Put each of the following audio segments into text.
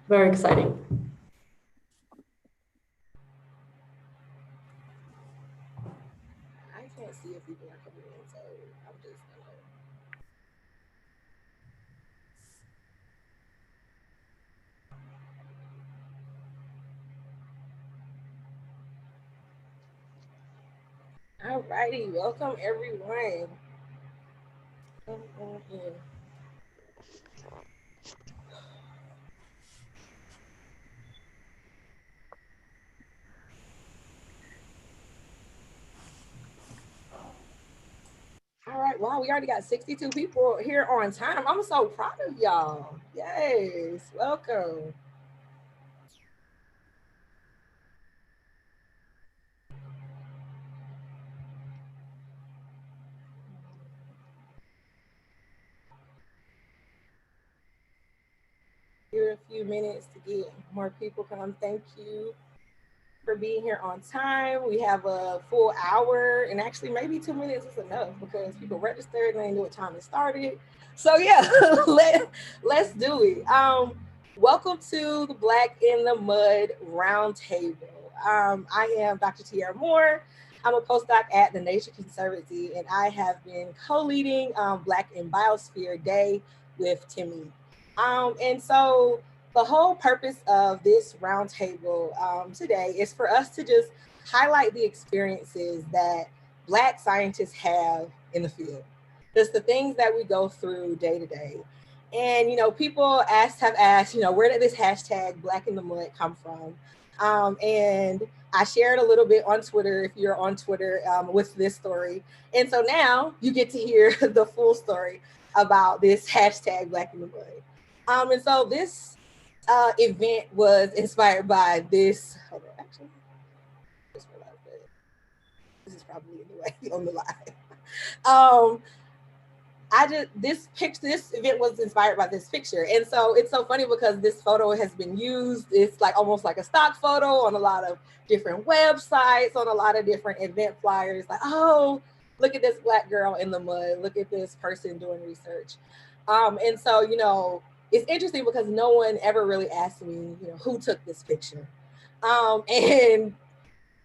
Very exciting. I can't see if people are coming in, so I'm just gonna. Alrighty, welcome everyone. Come on in. All right, wow, we already got 62 people here on time. I'm so proud of y'all. Yes, welcome. Here a few minutes to get more people come. Thank you for being here on time. We have a full hour, and actually maybe 2 minutes is enough because people registered and they knew what time it started. So yeah, let's do it. Welcome to the Black in the Mud Roundtable. I am Dr. Tiara Moore. I'm a postdoc at the Nature Conservancy, and I have been co-leading Black in Biosphere Day with Timmy. And so the whole purpose of this roundtable today is for us to just highlight the experiences that Black scientists have in the field, just the things that we go through day to day. And people have asked, where did this hashtag Black in the Mud come from? And I shared a little bit on Twitter, if you're on Twitter, with this story. And so now you get to hear the full story about this hashtag Black in the Mud. And so this event was inspired by this. Hold on, actually, just realized that this is probably in the way on the live. Um, this event was inspired by this picture, and so it's so funny because this photo has been used. It's like almost like a stock photo on a lot of different websites, on a lot of different event flyers. Like, oh, look at this Black girl in the mud. Look at this person doing research. And so it's interesting because no one ever really asked me, who took this picture. And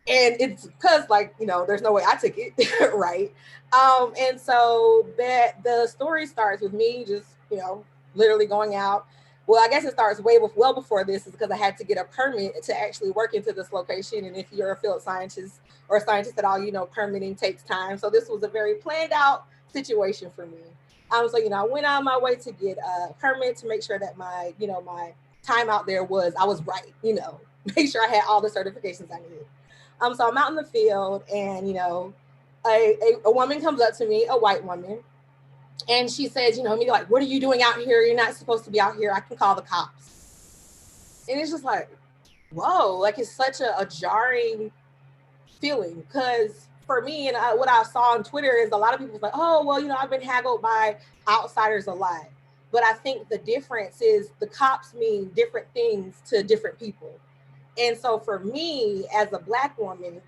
it's because there's no way I took it, right? And so that the story starts with me just literally going out. Well, I guess it starts well before this, is because I had to get a permit to actually work into this location. And if you're a field scientist or a scientist at all, permitting takes time. So this was a very planned out situation for me. So I went on my way to get a permit to make sure that my time out there I was right. Make sure I had all the certifications I needed. So I'm out in the field, and a woman comes up to me, a white woman, and she says, me like, what are you doing out here? You're not supposed to be out here. I can call the cops. And it's just like, whoa, like it's such a jarring feeling, because for me, and what I saw on Twitter is a lot of people like, oh, well, I've been haggled by outsiders a lot. But I think the difference is the cops mean different things to different people. And so for me, as a Black woman,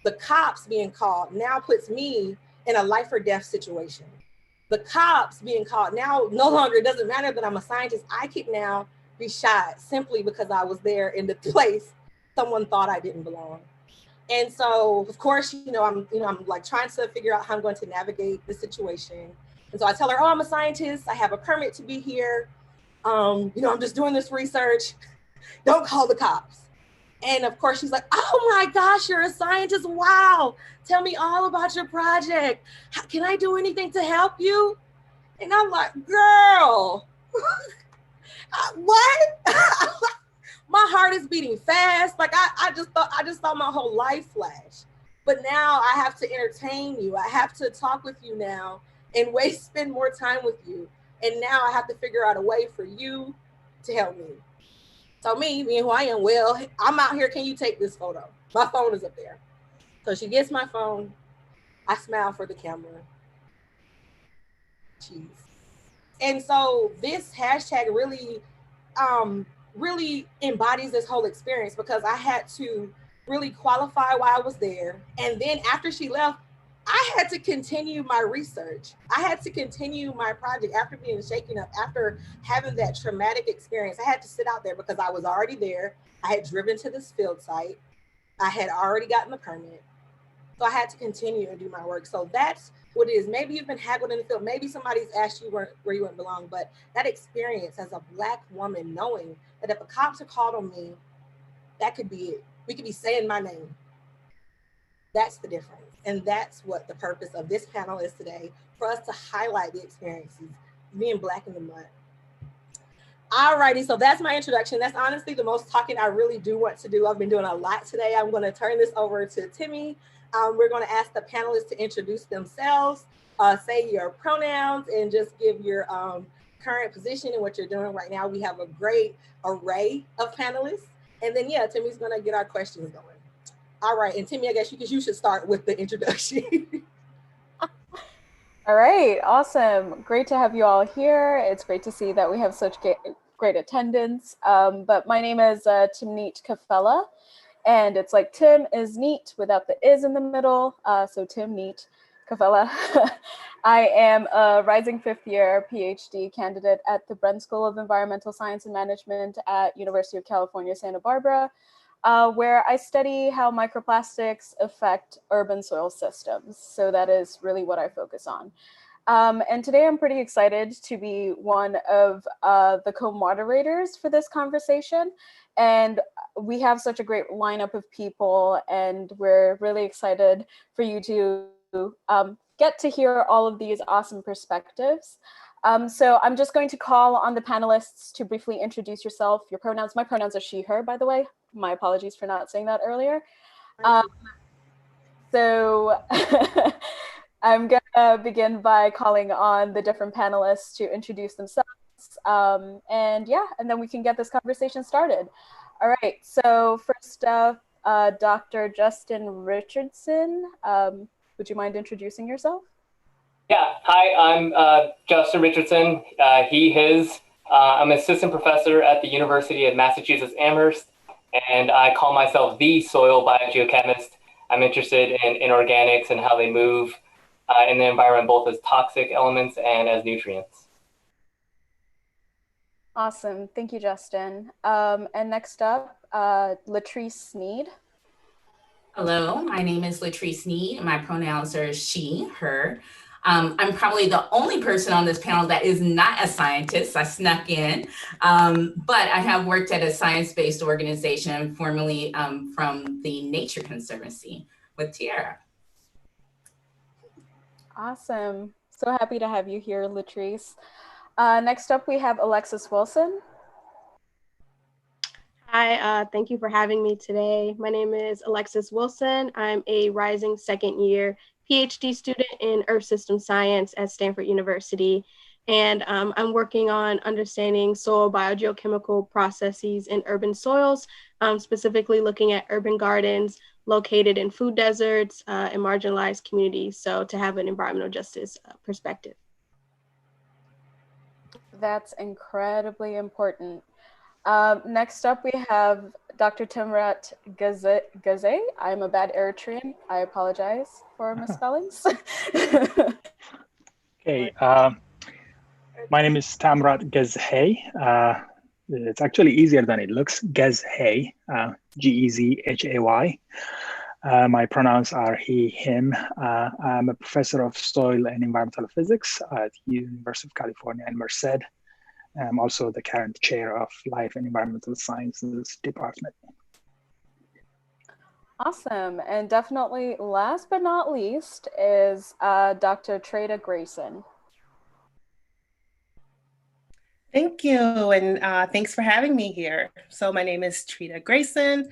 the cops being called now puts me in a life or death situation. The cops being called now no longer, it doesn't matter that I'm a scientist. I could now be shot simply because I was there in the place someone thought I didn't belong. And so, of course, I'm like trying to figure out how I'm going to navigate the situation. And so I tell her, oh, I'm a scientist. I have a permit to be here. I'm just doing this research. Don't call the cops. And of course, she's like, oh my gosh, you're a scientist. Wow. Tell me all about your project. Can I do anything to help you? And I'm like, girl, what? My heart is beating fast. Like I just saw my whole life flash. But now I have to entertain you. I have to talk with you now and spend more time with you. And now I have to figure out a way for you to help me. So me, being who I am, well, I'm out here. Can you take this photo? My phone is up there. So she gets my phone. I smile for the camera. Jeez. And so this hashtag really embodies this whole experience, because I had to really qualify why I was there. And then after she left, I had to continue my research. I had to continue my project after being shaken up, after having that traumatic experience. I had to sit out there because I was already there. I had driven to this field site. I had already gotten the permit. So I had to continue and do my work. So that's what it is. Maybe you've been haggled in the field. Maybe somebody's asked you where you wouldn't belong. But that experience as a Black woman, knowing that if a cops are called on me, that could be it. We could be saying my name. That's the difference. And that's what the purpose of this panel is today, for us to highlight the experiences being Black in the mud. Alrighty, so that's my introduction. That's honestly the most talking I really do want to do. I've been doing a lot today. I'm going to turn this over to Timmy. We're going to ask the panelists to introduce themselves, say your pronouns, and just give your current position and what you're doing right now. We have a great array of panelists. And then, yeah, Timmy's going to get our questions going. All right, and Timmy, I guess you should start with the introduction. All right, awesome. Great to have you all here. It's great to see that we have such great attendance. But my name is Timneet Kafella, and it's like Tim is neat without the is in the middle. So Timneet Kafella. I am a rising fifth year PhD candidate at the Bren School of Environmental Science and Management at University of California, Santa Barbara, where I study how microplastics affect urban soil systems. So that is really what I focus on. And today I'm pretty excited to be one of the co-moderators for this conversation. And we have such a great lineup of people, and we're really excited for you to get to hear all of these awesome perspectives. So I'm just going to call on the panelists to briefly introduce yourself, your pronouns. My pronouns are she, her, by the way. My apologies for not saying that earlier. So I'm gonna begin by calling on the different panelists to introduce themselves. And then we can get this conversation started. All right, so first up, Dr. Justin Richardson. Would you mind introducing yourself? Yeah, hi, I'm Justin Richardson, he, his. I'm an assistant professor at the University of Massachusetts Amherst, and I call myself the soil biogeochemist. I'm interested in inorganics and how they move in the environment, both as toxic elements and as nutrients. Awesome, thank you, Justin. And next up, Latrice Snead. Hello, my name is Latrice Snead. My pronouns are she, her. I'm probably the only person on this panel that is not a scientist. I snuck in, but I have worked at a science-based organization, formerly from the Nature Conservancy with Tierra. Awesome. So happy to have you here, Latrice. Next up, we have Alexis Wilson. Hi, thank you for having me today. My name is Alexis Wilson. I'm a rising second year PhD student in Earth System Science at Stanford University. And I'm working on understanding soil biogeochemical processes in urban soils, specifically looking at urban gardens located in food deserts and marginalized communities, so to have an environmental justice perspective. That's incredibly important. Next up, we have Dr. Timrat Gazay. I'm a bad Eritrean. I apologize for misspellings. Okay, my name is Tamrat Gazhay. It's actually easier than it looks. Gazhay, Gezhay. My pronouns are he, him. I'm a professor of soil and environmental physics at the University of California in Merced. I'm also the current chair of Life and Environmental Sciences Department. Awesome. And definitely last but not least is Dr. Trada Grayson. Thank you, and thanks for having me here. So my name is Trada Grayson.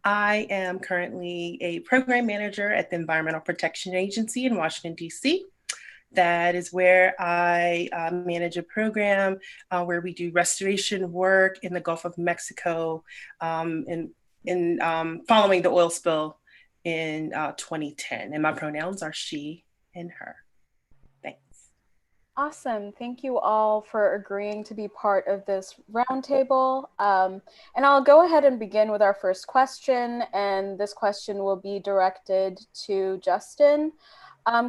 I am currently a program manager at the Environmental Protection Agency in Washington, D.C. That is where I manage a program where we do restoration work in the Gulf of Mexico following the oil spill in 2010. And my pronouns are she and her. Thanks. Awesome. Thank you all for agreeing to be part of this roundtable. And I'll go ahead and begin with our first question. And this question will be directed to Justin.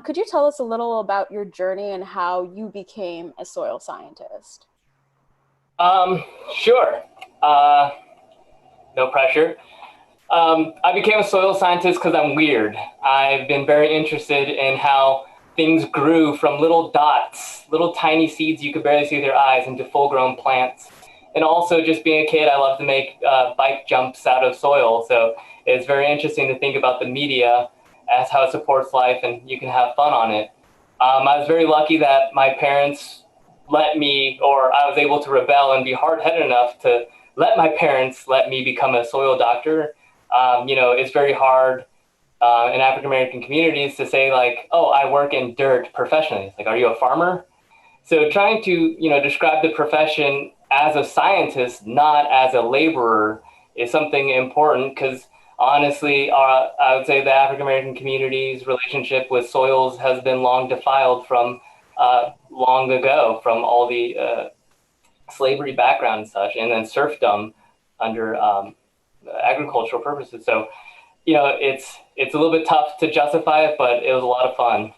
Could you tell us a little about your journey and how you became a soil scientist? Sure. No pressure. I became a soil scientist because I'm weird. I've been very interested in how things grew from little dots, little tiny seeds you could barely see with your eyes, into full-grown plants. And also, just being a kid, I love to make bike jumps out of soil. So it's very interesting to think about the media as how it supports life, and you can have fun on it. I was very lucky that my parents let me, or I was able to rebel and be hard-headed enough to let my parents let me become a soil doctor. It's very hard in African-American communities to say, like, oh, I work in dirt professionally. It's like, are you a farmer? So trying to, describe the profession as a scientist, not as a laborer, is something important, because honestly, I would say the African-American community's relationship with soils has been long defiled from long ago, from all the slavery background and such, and then serfdom under agricultural purposes. So, it's a little bit tough to justify it, but it was a lot of fun.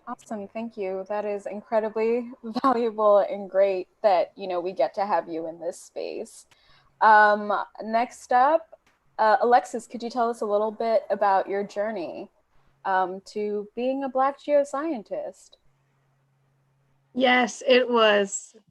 Awesome, thank you. That is incredibly valuable and great that, we get to have you in this space. Next up, Alexis, could you tell us a little bit about your journey to being a Black geoscientist? Yes,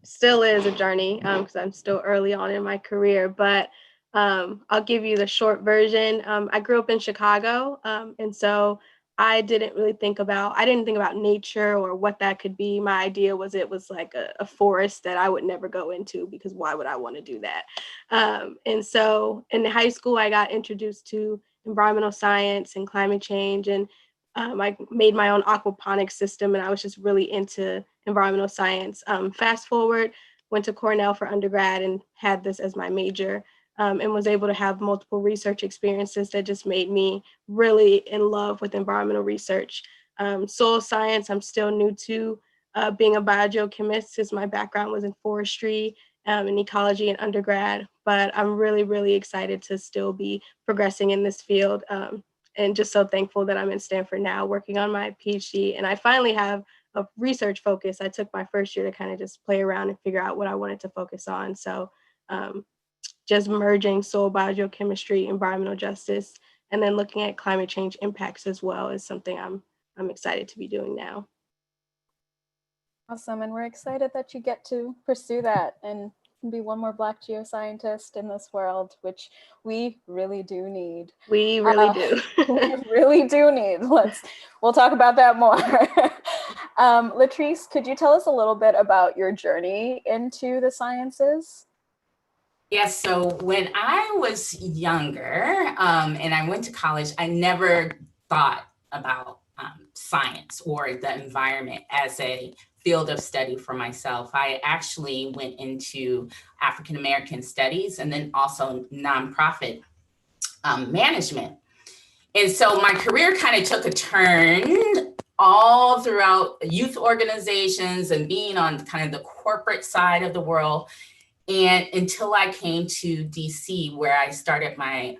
still is a journey because I'm still early on in my career, but I'll give you the short version. I grew up in Chicago, and so I didn't think about nature or what that could be. My idea was it was like a forest that I would never go into, because why would I want to do that? And so in high school, I got introduced to environmental science and climate change, and I made my own aquaponics system, and I was just really into environmental science. Fast forward, went to Cornell for undergrad and had this as my major. And was able to have multiple research experiences that just made me really in love with environmental research. Soil science, I'm still new to. Being a biogeochemist, because my background was in forestry and ecology in undergrad, but I'm really, really excited to still be progressing in this field, and just so thankful that I'm in Stanford now working on my PhD. And I finally have a research focus. I took my first year to kind of just play around and figure out what I wanted to focus on. So just merging soil biogeochemistry, environmental justice, and then looking at climate change impacts as well is something I'm excited to be doing now. Awesome, and we're excited that you get to pursue that and be one more Black geoscientist in this world, which we really do need. We really do. We really do need. We'll talk about that more. Latrice, could you tell us a little bit about your journey into the sciences? Yes, so when I was younger and I went to college, I never thought about science or the environment as a field of study for myself. I actually went into African American studies and then also nonprofit management. And so my career kind of took a turn all throughout youth organizations and being on kind of the corporate side of the world. And until I came to DC, where I started my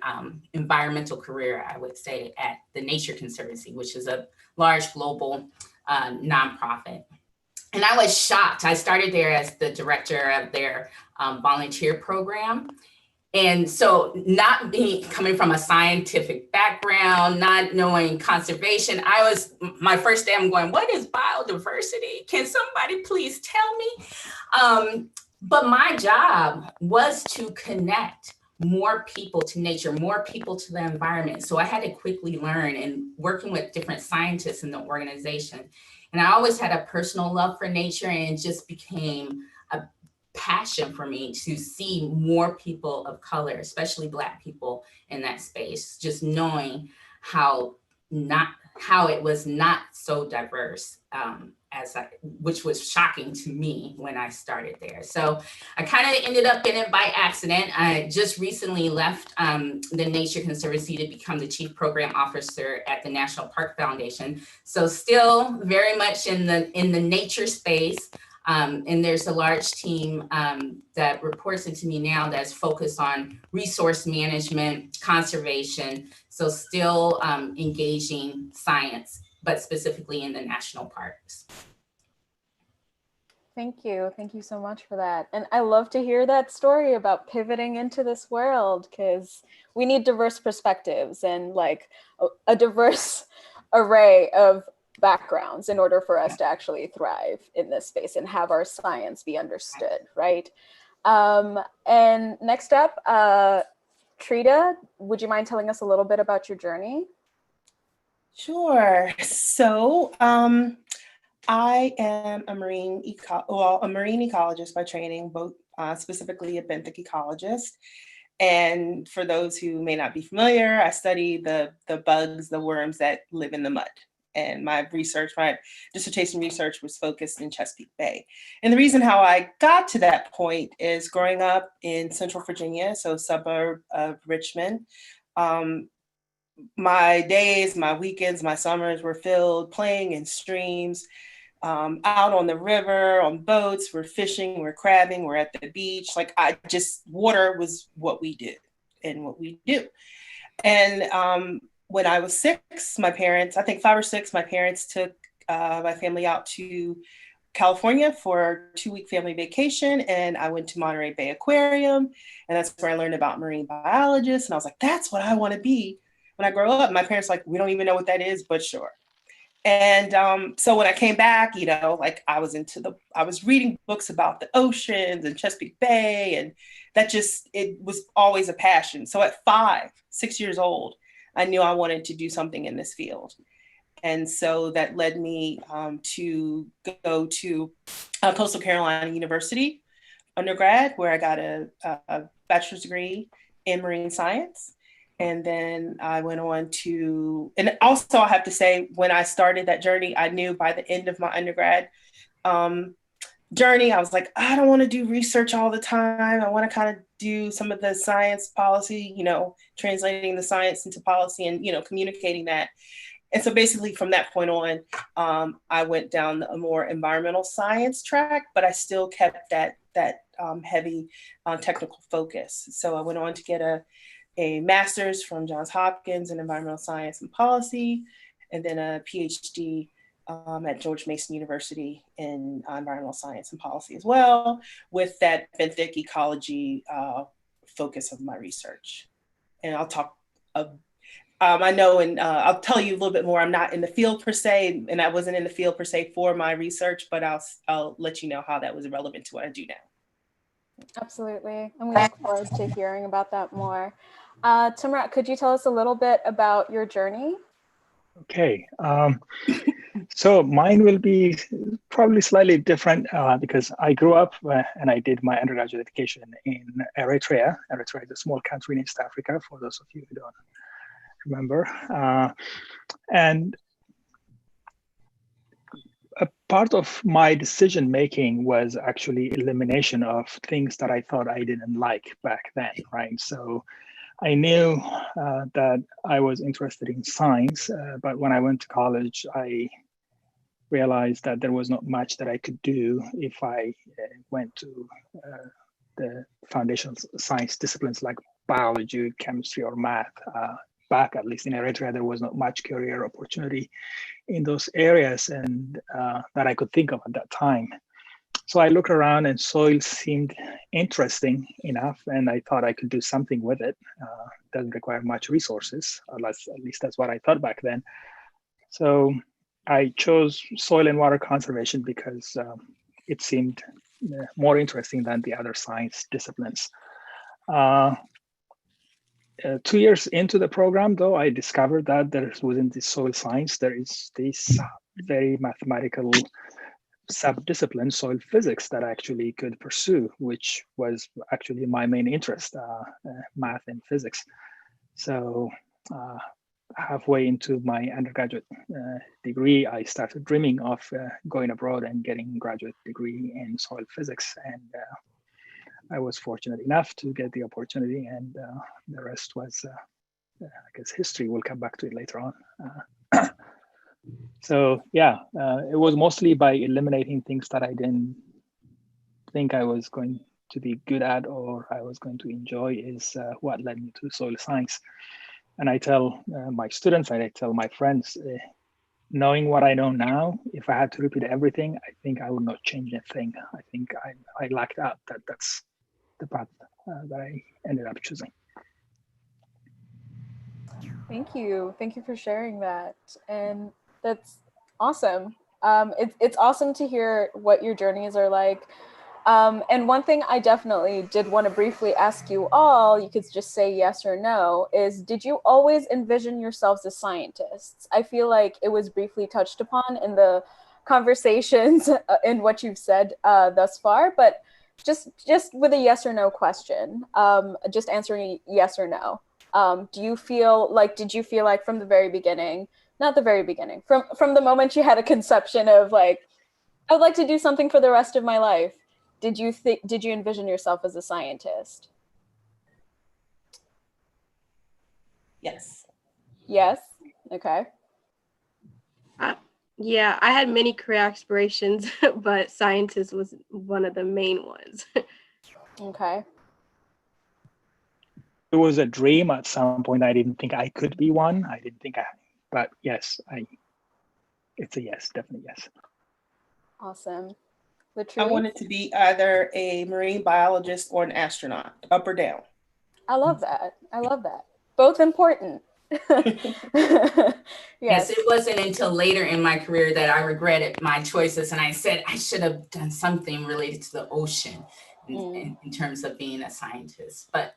environmental career, I would say, at the Nature Conservancy, which is a large global nonprofit. And I was shocked. I started there as the director of their volunteer program. And so coming from a scientific background, not knowing conservation, my first day, I'm going, what is biodiversity? Can somebody please tell me? But my job was to connect more people to nature, more people to the environment. So I had to quickly learn, and working with different scientists in the organization. And I always had a personal love for nature, and it just became a passion for me to see more people of color, especially Black people, in that space, just knowing how it was not so diverse, which was shocking to me when I started there. So I kind of ended up in it by accident. I just recently left the Nature Conservancy to become the Chief Program Officer at the National Park Foundation. So still very much in the nature space, And there's a large team that reports into me now that's focused on resource management, conservation, so still engaging science, but specifically in the national parks. Thank you. Thank you so much for that. And I love to hear that story about pivoting into this world, because we need diverse perspectives and like a diverse array of backgrounds in order for us to actually thrive in this space and have our science be understood, right? And next up, Trada, would you mind telling us a little bit about your journey? Sure. So I am a marine ecologist by training, both specifically a benthic ecologist. And for those who may not be familiar, I study the bugs, the worms that live in the mud. And my dissertation research was focused in Chesapeake Bay. And the reason how I got to that point is growing up in Central Virginia, so a suburb of Richmond. My days, my weekends, my summers were filled playing in streams, out on the river, on boats, we're fishing, we're crabbing, we're at the beach. Like water was what we did and what we do. And when I was 6, my parents, I think 5 or 6, my parents took my family out to California for a 2-week family vacation. And I went to Monterey Bay Aquarium. And that's where I learned about marine biologists. And I was like, that's what I want to be when I grow up. My parents were like, we don't even know what that is, but sure. And so when I came back, like I was reading books about the oceans and Chesapeake Bay, and it was always a passion. So at 5, 6 years old, I knew I wanted to do something in this field. And so that led me to go to Coastal Carolina University undergrad, where I got a bachelor's degree in marine science. And then I went on to, and also I have to say, when I started that journey, I knew by the end of my undergrad journey, I was like, I don't want to do research all the time. I want to kind of do some of the science policy, translating the science into policy and, communicating that. And so basically from that point on, I went down a more environmental science track, but I still kept that heavy technical focus. So I went on to get a master's from Johns Hopkins in environmental science and policy, and then a PhD at George Mason University in environmental science and policy as well, with that benthic ecology focus of my research. And I'll talk, I know, and I'll tell you a little bit more. I'm not in the field per se, and I wasn't in the field per se for my research, but I'll let you know how that was relevant to what I do now. Absolutely. And we look forward to hearing about that more. Timrat, could you tell us a little bit about your journey? Okay. So mine will be probably slightly different because I grew up and I did my undergraduate education in Eritrea. Eritrea is a small country in East Africa, for those of you who don't remember. And a part of my decision making was actually elimination of things that I thought I didn't like back then, right? So I knew that I was interested in science, but when I went to college, I realized that there was not much that I could do if I went to the foundational science disciplines like biology, chemistry, or math. Back, at least in Eritrea, there was not much career opportunity in those areas and that I could think of at that time. So I looked around and soil seemed interesting enough, and I thought I could do something with it. Doesn't require much resources, at least that's what I thought back then. So I chose soil and water conservation because it seemed more interesting than the other science disciplines. 2 years into the program, though, I discovered that within the soil science, there is this very mathematical sub-discipline, soil physics, that I actually could pursue, which was actually my main interest, math and physics. So halfway into my undergraduate degree, I started dreaming of going abroad and getting a graduate degree in soil physics. And I was fortunate enough to get the opportunity, and the rest was, I guess, history. We'll come back to it later on. So yeah, it was mostly by eliminating things that I didn't think I was going to be good at or I was going to enjoy is what led me to soil science. And I tell my students, and I tell my friends, knowing what I know now, if I had to repeat everything, I think I would not change a thing. I think I lucked out that that's the path that I ended up choosing. Thank you. Thank you for sharing that. And that's awesome. It's awesome to hear what your journeys are like. And one thing I definitely did want to briefly ask you all, you could just say yes or no, is did you always envision yourselves as scientists? I feel like it was briefly touched upon in the conversations in what you've said thus far, but just with a yes or no question, just answering yes or no. Did you feel like from the very beginning, not the very beginning, from the moment you had a conception of like, I would like to do something for the rest of my life, did you envision yourself as a scientist? Yes. Yes. Okay. Yeah, I had many career aspirations, but scientist was one of the main ones. Okay. It was a dream at some point. I didn't think I could be one. I didn't think but yes, it's a yes, definitely yes. Awesome. I wanted to be either a marine biologist or an astronaut, up or down. I love that. Both important. Yes, it wasn't until later in my career that I regretted my choices, and I said I should have done something related to the ocean in terms of being a scientist. But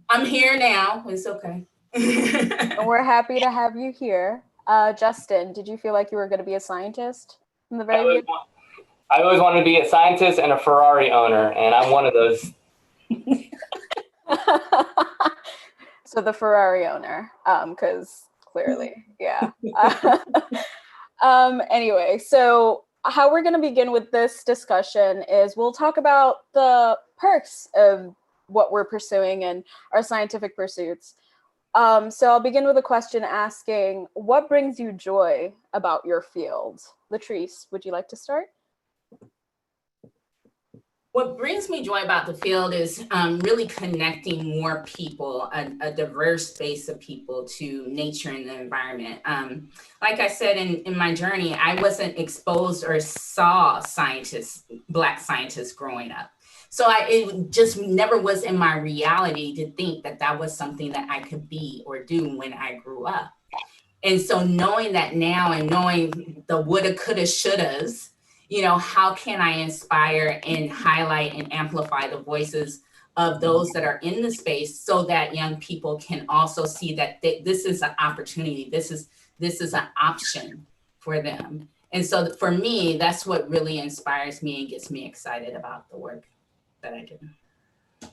I'm here now. It's okay. And we're happy to have you here. Justin, did you feel like you were going to be a scientist from the very beginning? I always wanted to be a scientist and a Ferrari owner, and I'm one of those. So the Ferrari owner, because clearly, yeah. Anyway, so how we're going to begin with this discussion is we'll talk about the perks of what we're pursuing and our scientific pursuits. So I'll begin with a question asking, what brings you joy about your field? Latrice, would you like to start? What brings me joy about the field is really connecting more people, a diverse base of people, to nature and the environment. Like I said, in my journey, I wasn't exposed or saw Black scientists growing up. So it just never was in my reality to think that was something that I could be or do when I grew up. And so knowing that now and knowing the woulda, coulda, shouldas, how can I inspire and highlight and amplify the voices of those that are in the space so that young people can also see that this is an opportunity, this is an option for them. And so for me, that's what really inspires me and gets me excited about the work that I do.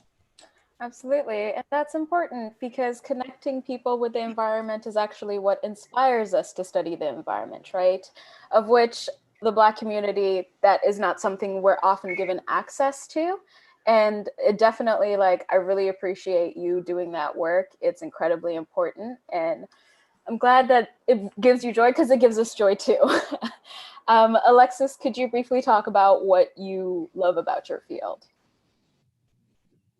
Absolutely. And that's important because connecting people with the environment is actually what inspires us to study the environment, right? Of which the Black community, that is not something we're often given access to. And it definitely, I really appreciate you doing that work. It's incredibly important. And I'm glad that it gives you joy because it gives us joy too. Alexis, could you briefly talk about what you love about your field?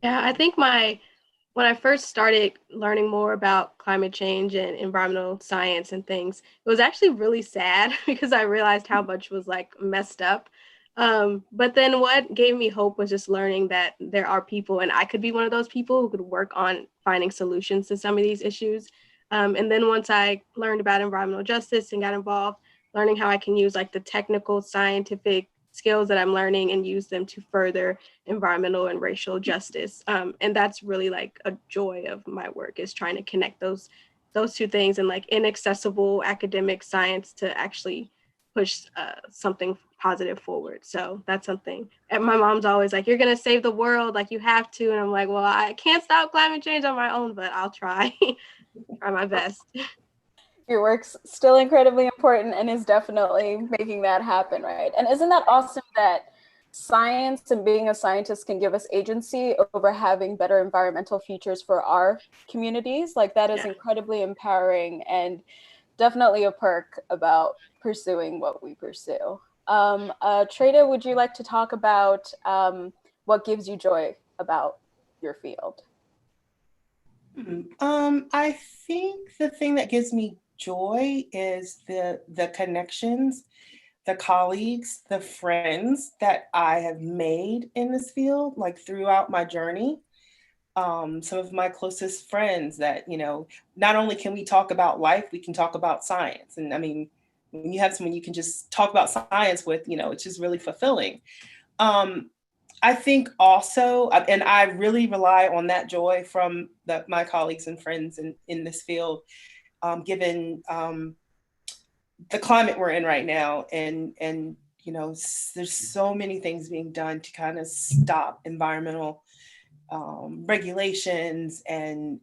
Yeah, I think when I first started learning more about climate change and environmental science and things, it was actually really sad because I realized how much was messed up. But then what gave me hope was just learning that there are people, and I could be one of those people who could work on finding solutions to some of these issues. And then once I learned about environmental justice and got involved, learning how I can use the technical scientific skills that I'm learning and use them to further environmental and racial justice. And that's really a joy of my work, is trying to connect those two things and inaccessible academic science to actually push something positive forward. So that's something. And my mom's always you're going to save the world, you have to. And I'm well, I can't stop climate change on my own, but I'll try, try my best. Your work's still incredibly important and is definitely making that happen, right? And isn't that awesome that science and being a scientist can give us agency over having better environmental futures for our communities? That is incredibly empowering and definitely a perk about pursuing what we pursue. Trada, would you like to talk about what gives you joy about your field? I think the thing that gives me joy is the connections, the colleagues, the friends that I have made in this field, like throughout my journey. Some of my closest friends that, not only can we talk about life, we can talk about science. And I mean, when you have someone you can just talk about science with, it's just really fulfilling. I think also, and I really rely on that joy from my colleagues and friends in this field, given the climate we're in right now, and there's so many things being done to kind of stop environmental regulations, and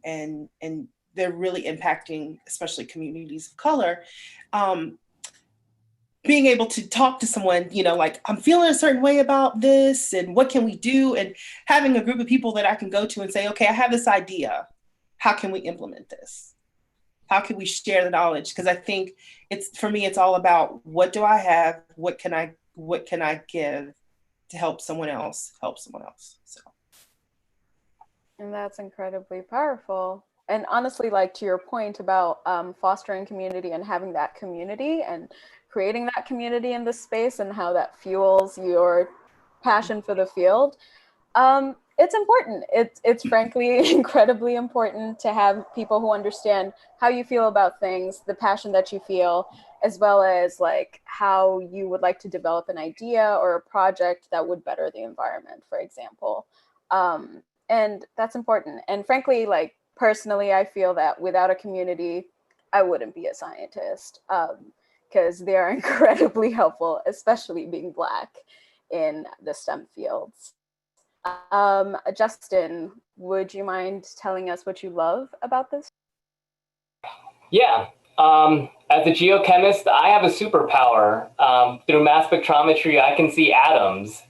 they're really impacting, especially communities of color. Being able to talk to someone, like, I'm feeling a certain way about this, and what can we do? And having a group of people that I can go to and say, okay, I have this idea. How can we implement this? How can we share the knowledge? Because I think for me, it's all about, what do I have? What can I give to help someone else? So. And that's incredibly powerful. And honestly, like, to your point about fostering community and having that community and creating that community in this space, and how that fuels your passion for the field, it's important. It's frankly incredibly important to have people who understand how you feel about things, the passion that you feel, as well as like how you would like to develop an idea or a project that would better the environment, for example. And that's important. And frankly, like, personally, I feel that without a community, I wouldn't be a scientist, because they are incredibly helpful, especially being Black in the STEM fields. Justin, would you mind telling us what you love about this? Yeah. As a geochemist, I have a superpower. Through mass spectrometry, I can see atoms.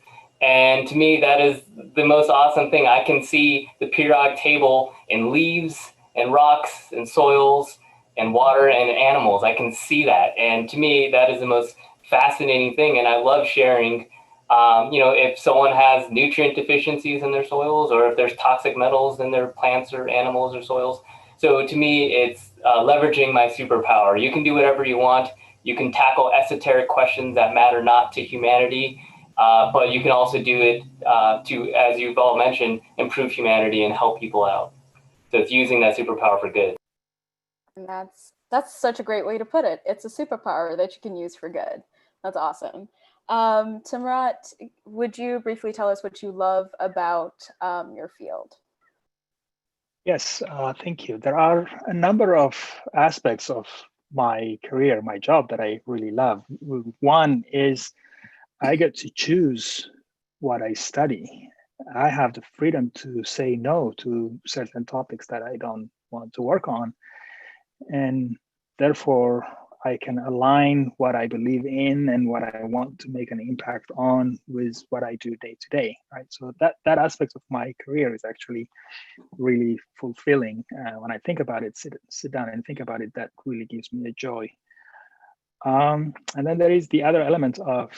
And to me, that is the most awesome thing. I can see the periodic table in leaves and rocks and soils and water and animals. I can see that. And to me, that is the most fascinating thing. And I love sharing, if someone has nutrient deficiencies in their soils, or if there's toxic metals in their plants or animals or soils. So to me, it's leveraging my superpower. You can do whatever you want. You can tackle esoteric questions that matter not to humanity. But you can also do it to, as you've all mentioned, improve humanity and help people out. So it's using that superpower for good. And that's such a great way to put it. It's a superpower that you can use for good. That's awesome. Timrat, would you briefly tell us what you love about your field? Yes, thank you. There are a number of aspects of my career, my job, that I really love. One is I get to choose what I study. I have the freedom to say no to certain topics that I don't want to work on. And therefore, I can align what I believe in and what I want to make an impact on with what I do day to day, right? So that aspect of my career is actually really fulfilling. When I think about it, sit down and think about it, that really gives me a joy. And then there is the other element of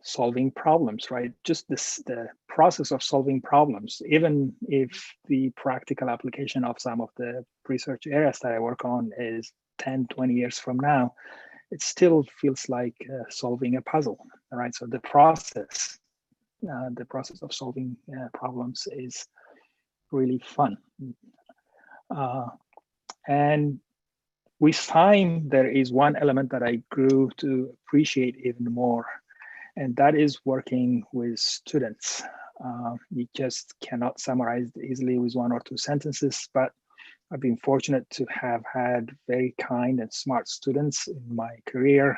solving problems, right? Just the process of solving problems, even if the practical application of some of the research areas that I work on is 10, 20 years from now, it still feels like solving a puzzle, right? So the process of solving problems is really fun. And with time, there is one element that I grew to appreciate even more, and that is working with students. You just cannot summarize it easily with one or two sentences, but I've been fortunate to have had very kind and smart students in my career,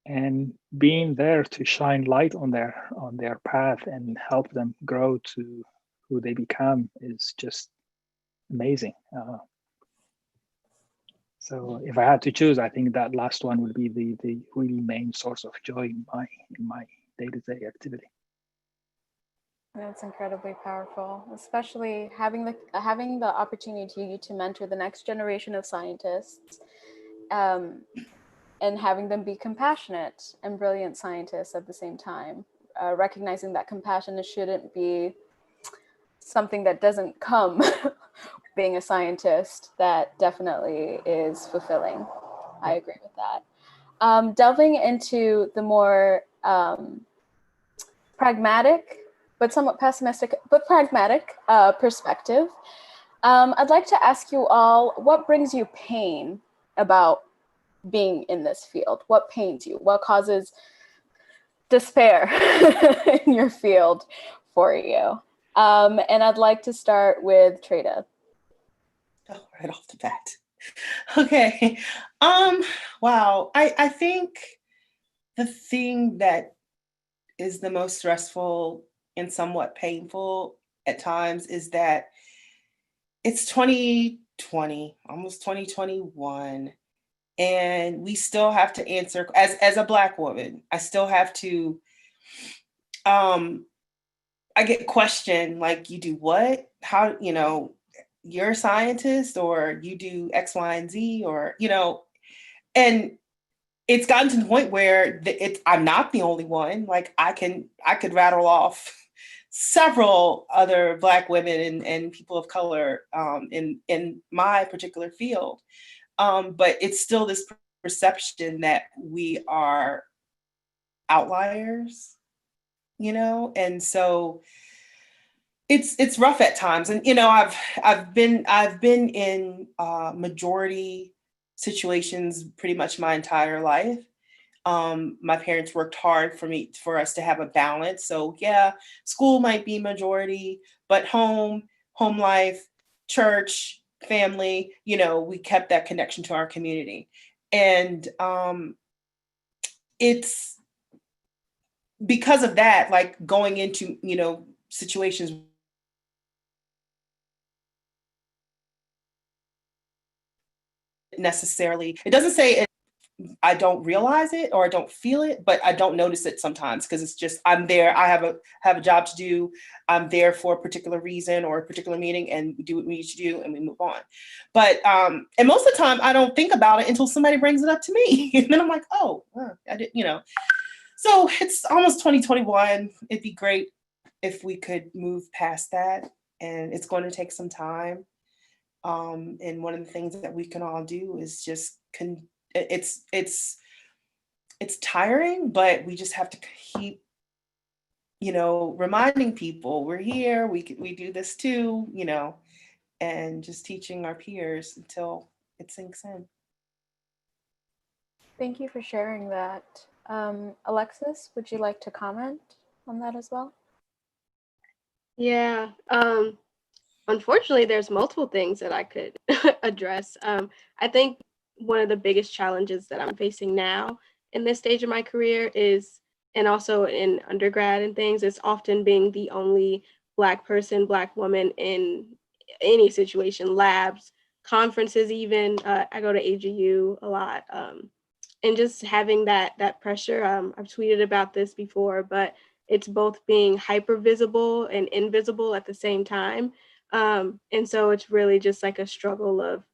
and being there to shine light on their path and help them grow to who they become is just amazing. So if I had to choose, I think that last one would be the really main source of joy in my day-to-day activity. That's incredibly powerful, especially having the opportunity to mentor the next generation of scientists. and having them be compassionate and brilliant scientists at the same time, recognizing that compassion shouldn't be something that doesn't come being a scientist. That definitely is fulfilling. I agree with that. Delving into the more pragmatic, but somewhat pessimistic, but pragmatic perspective, I'd like to ask you all, what brings you pain about being in this field? What pains you? What causes despair in your field for you? And I'd like to start with Trada. Oh, right off the bat. Okay. Wow. I think the thing that is the most stressful and somewhat painful at times is that it's 2020, almost 2021, and we still have to answer, as a Black woman, I still have to, I get questioned, like, you do what? How, you're a scientist, or you do X, Y, and Z, or, and it's gotten to the point where I'm not the only one. Like, I could rattle off several other Black women and people of color in my particular field. But it's still this perception that we are outliers, and so it's rough at times. And I've been in majority situations pretty much my entire life. My parents worked hard for us to have a balance. So yeah, school might be majority, but home life, church, family, we kept that connection to our community. And it's because of that, like, going into, situations necessarily, it doesn't say I don't realize it or I don't feel it, but I don't notice it sometimes, because it's just, I'm there. I have a job to do. I'm there for a particular reason or a particular meeting, and we do what we need to do and we move on. But, and most of the time I don't think about it until somebody brings it up to me. And then I'm like, oh, I did, So it's almost 2021. It'd be great if we could move past that, and it's going to take some time. And one of the things that we can all do is just it's tiring, but we just have to keep, reminding people we're here, we do this too, and just teaching our peers until it sinks in. Thank you for sharing that. Alexis, would you like to comment on that as well? Yeah. Unfortunately, there's multiple things that I could address. I think one of the biggest challenges that I'm facing now in this stage of my career is, and also in undergrad and things, it's often being the only Black person, Black woman in any situation, labs, conferences even. I go to AGU a lot. And just having that pressure. I've tweeted about this before, but it's both being hyper visible and invisible at the same time. And so it's really just like a struggle of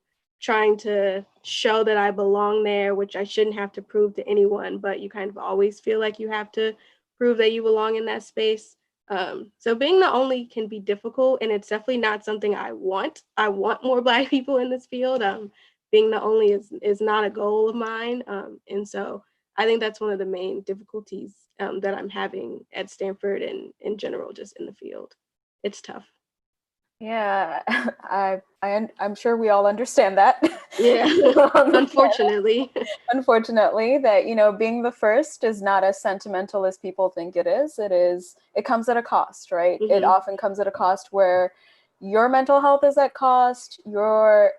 trying to show that I belong there, which I shouldn't have to prove to anyone, but you kind of always feel like you have to prove that you belong in that space. So being the only can be difficult, and it's definitely not something I want. I want more Black people in this field. Being the only is not a goal of mine. And so I think that's one of the main difficulties that I'm having at Stanford and in general, just in the field. It's tough. Yeah, I'm sure we all understand that. Yeah, unfortunately. Unfortunately, that, being the first is not as sentimental as people think it is. It comes at a cost, right? Mm-hmm. It often comes at a cost where your mental health is at cost. Your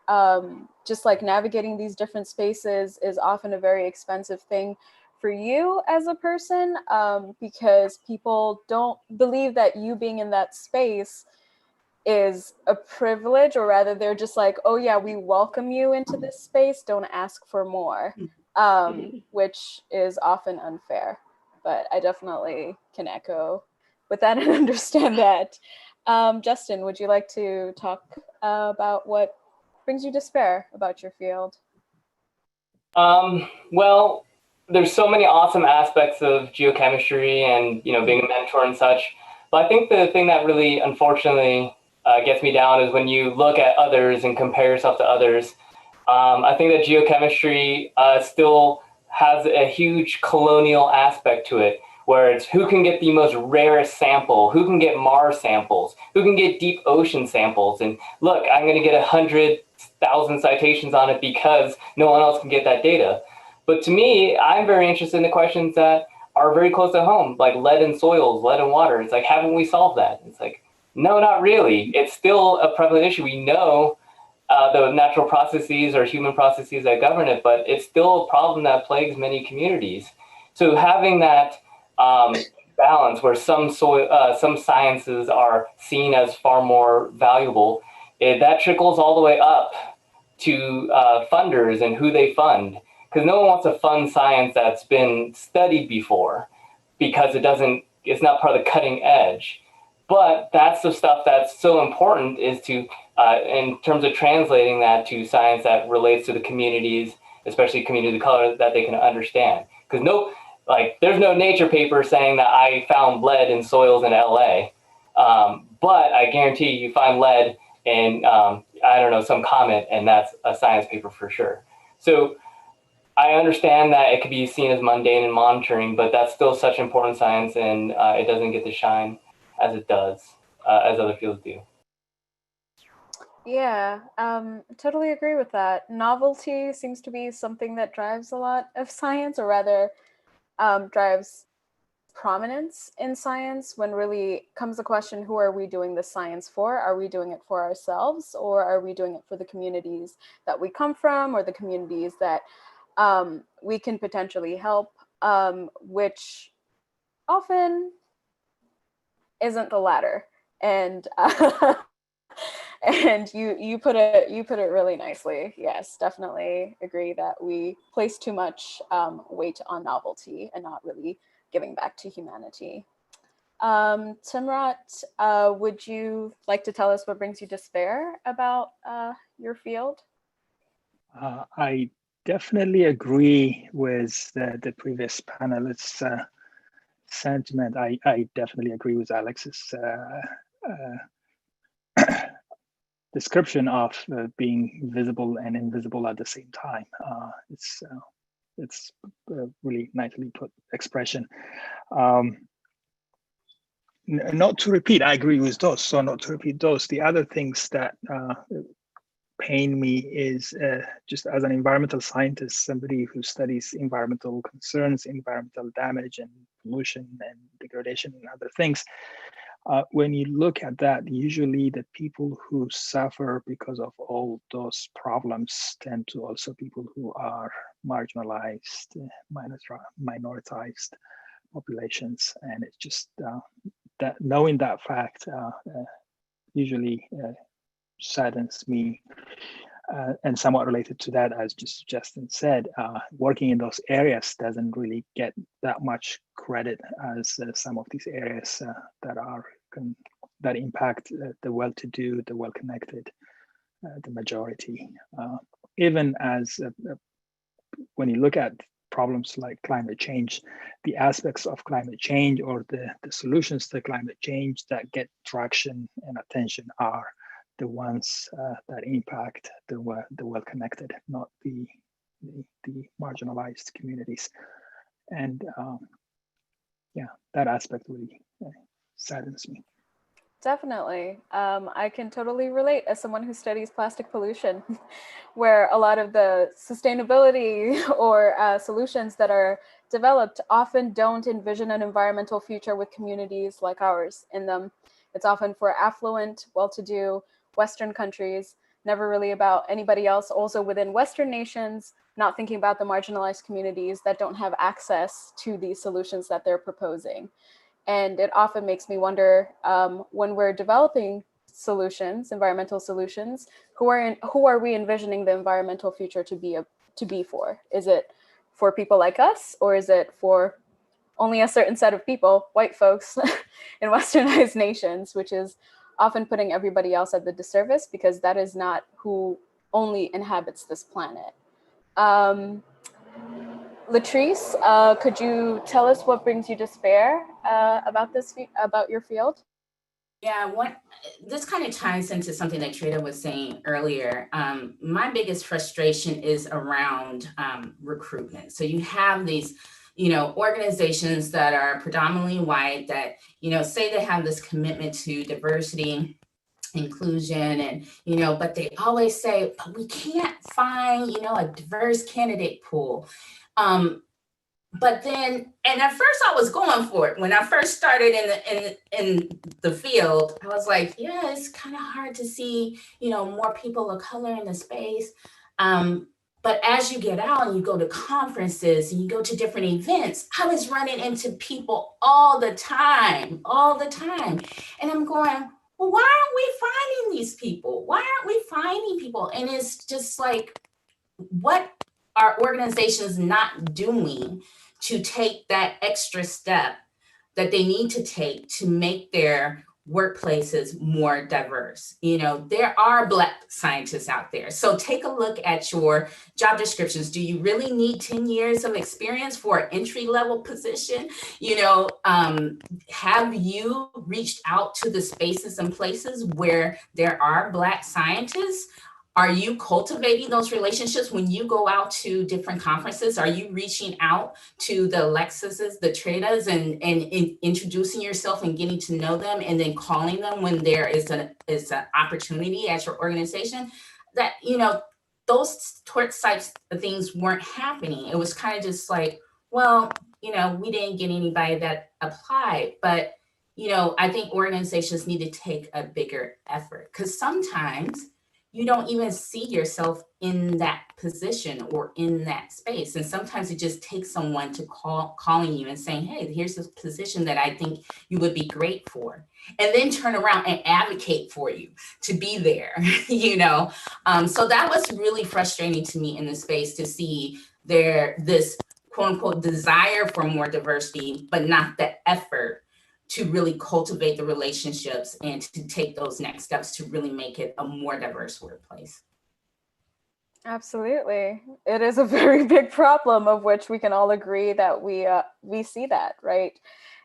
just like navigating these different spaces is often a very expensive thing for you as a person, because people don't believe that you being in that space is a privilege, or rather they're just like, oh yeah, we welcome you into this space, don't ask for more, which is often unfair. But I definitely can echo with that and understand that. Justin, would you like to talk about what brings you despair about your field? Well, there's so many awesome aspects of geochemistry and, being a mentor and such. But I think the thing that really, unfortunately, gets me down is when you look at others and compare yourself to others. I think that geochemistry still has a huge colonial aspect to it, where it's who can get the most rarest sample, who can get Mars samples, who can get deep ocean samples. And look, I'm going to get 100,000 citations on it because no one else can get that data. But to me, I'm very interested in the questions that are very close to home, like lead in soils, lead in water. It's like, haven't we solved that? It's like, no, not really. It's still a prevalent issue. We know the natural processes or human processes that govern it, but it's still a problem that plagues many communities. So having that balance where some sciences are seen as far more valuable, that trickles all the way up to funders and who they fund. Because no one wants to fund science that's been studied before because it's not part of the cutting edge. But that's the stuff that's so important is to, in terms of translating that to science that relates to the communities, especially community of color, that they can understand. Because there's no Nature paper saying that I found lead in soils in LA. But I guarantee you find lead in, I don't know, some comet, and that's a science paper for sure. So I understand that it could be seen as mundane and monitoring, but that's still such important science, and it doesn't get to shine as it does, as other fields do. Yeah, totally agree with that. Novelty seems to be something that drives a lot of science, or rather drives prominence in science, when really comes the question, who are we doing this science for? Are we doing it for ourselves, or are we doing it for the communities that we come from, or the communities that we can potentially help, which often isn't the latter. And and you put it really nicely. Yes, definitely agree that we place too much weight on novelty and not really giving back to humanity. Timrat, would you like to tell us what brings you despair about your field? I definitely agree with the previous panelist's sentiment. I definitely agree with Alex's description of being visible and invisible at the same time. It's really nicely put expression. Not to repeat, I agree with those. So not to repeat those. The other things that pain me is just as an environmental scientist, somebody who studies environmental concerns, environmental damage and pollution and degradation and other things. When you look at that, usually the people who suffer because of all those problems tend to also people who are marginalized, minoritized populations. And it's just that knowing that fact usually saddens me. And somewhat related to that, as just Justin said, working in those areas doesn't really get that much credit as some of these areas that impact the well-to-do, the well-connected, the majority. Even as when you look at problems like climate change, the aspects of climate change or the solutions to climate change that get traction and attention are the ones that impact the well-connected, not the marginalized communities. And yeah, that aspect really saddens me. Definitely. I can totally relate as someone who studies plastic pollution, where a lot of the sustainability or solutions that are developed often don't envision an environmental future with communities like ours in them. It's often for affluent, well-to-do Western countries, never really about anybody else. Also within Western nations, not thinking about the marginalized communities that don't have access to these solutions that they're proposing. And it often makes me wonder, when we're developing solutions, environmental solutions, who are we envisioning the environmental future to be for? Is it for people like us, or is it for only a certain set of people, white folks in westernized nations, which is often putting everybody else at the disservice, because that is not who only inhabits this planet. Latrice, could you tell us what brings you despair about about your field? Yeah, this kind of ties into something that Trada was saying earlier. My biggest frustration is around recruitment. So you have these, organizations that are predominantly white that, say they have this commitment to diversity, inclusion, and, but they always say, but we can't find, a diverse candidate pool. But then, and at first I was going for it. When I first started in the field, I was like, yeah, it's kind of hard to see, more people of color in the space. But as you get out and you go to conferences and you go to different events, I was running into people all the time. And I'm going, well, why aren't we finding these people? Why aren't we finding people? And it's just like, what are organizations not doing to take that extra step that they need to take to make their workplaces more diverse? There are Black scientists out there. So take a look at your job descriptions. Do you really need 10 years of experience for an entry-level position? Have you reached out to the spaces and places where there are Black scientists? Are you cultivating those relationships when you go out to different conferences? Are you reaching out to the Alexises, the Tradas, and introducing yourself and getting to know them, and then calling them when there is an opportunity at your organization? That, those types of things weren't happening. It was kind of just like, well, we didn't get anybody that applied. But, I think organizations need to take a bigger effort, because sometimes you don't even see yourself in that position or in that space. And sometimes it just takes someone to calling you and saying, hey, here's this position that I think you would be great for. And then turn around and advocate for you to be there, So that was really frustrating to me in the space, to see this quote unquote desire for more diversity, but not the effort to really cultivate the relationships and to take those next steps to really make it a more diverse workplace. Absolutely. It is a very big problem, of which we can all agree that we see that, right?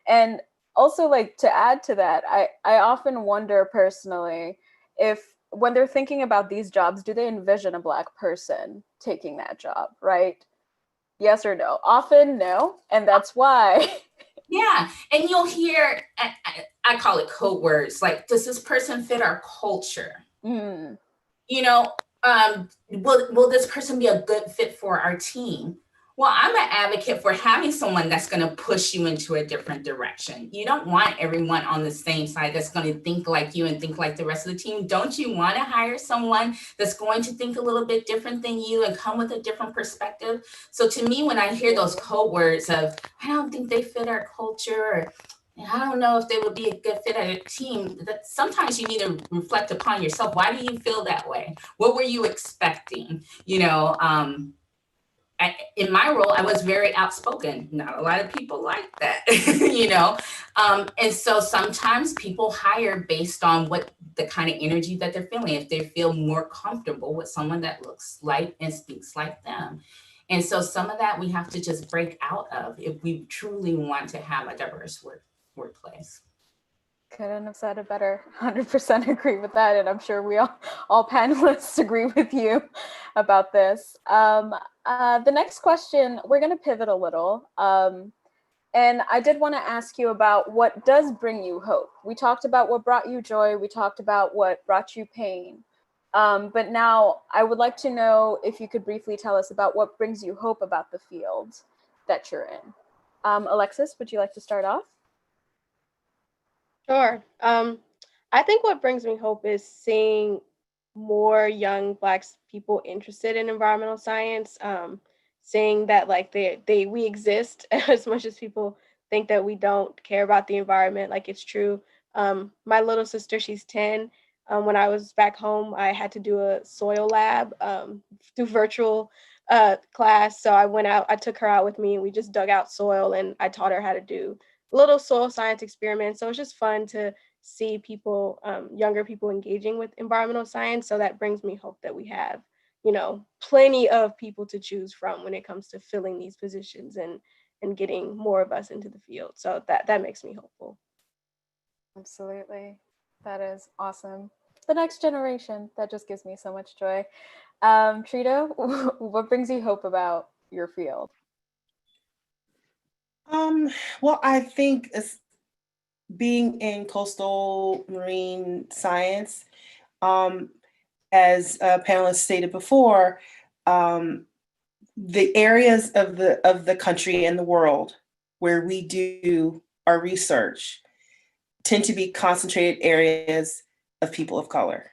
And also, like, to add to that, I often wonder personally if, when they're thinking about these jobs, do they envision a Black person taking that job, right? Yes or no? Often no, and that's why. Yeah, and you'll hear, I call it code words, like, does this person fit our culture? Mm. Will this person be a good fit for our team? Well, I'm an advocate for having someone that's going to push you into a different direction. You don't want everyone on the same side that's going to think like you and think like the rest of the team. Don't you want to hire someone that's going to think a little bit different than you and come with a different perspective? So to me, when I hear those code words of, I don't think they fit our culture, or I don't know if they would be a good fit at a team, that sometimes you need to reflect upon yourself. Why do you feel that way? What were you expecting? In my role, I was very outspoken. Not a lot of people like that, and so sometimes people hire based on what the kind of energy that they're feeling, if they feel more comfortable with someone that looks like and speaks like them. And so some of that we have to just break out of if we truly want to have a diverse workplace. Couldn't have said it better. 100% agree with that, and I'm sure we all panelists agree with you about this. The next question, we're going to pivot a little, and I did want to ask you about what does bring you hope. We talked about what brought you joy. We talked about what brought you pain. But now I would like to know if you could briefly tell us about what brings you hope about the field that you're in. Alexis, would you like to start off? Sure. I think what brings me hope is seeing more young Black people interested in environmental science, seeing that like we exist as much as people think that we don't care about the environment. Like, it's true. My little sister, she's 10. When I was back home, I had to do a soil lab through virtual class. So I went out, I took her out with me, and we just dug out soil, and I taught her how to do little soil science experiments. So it's just fun to see people, younger people engaging with environmental science. So that brings me hope that we have, you know, plenty of people to choose from when it comes to filling these positions and getting more of us into the field. So that makes me hopeful. Absolutely. That is awesome. The next generation, that just gives me so much joy. Trita, what brings you hope about your field? Well, I think being in coastal marine science, as a panelist stated before, the areas of the country and the world where we do our research tend to be concentrated areas of people of color.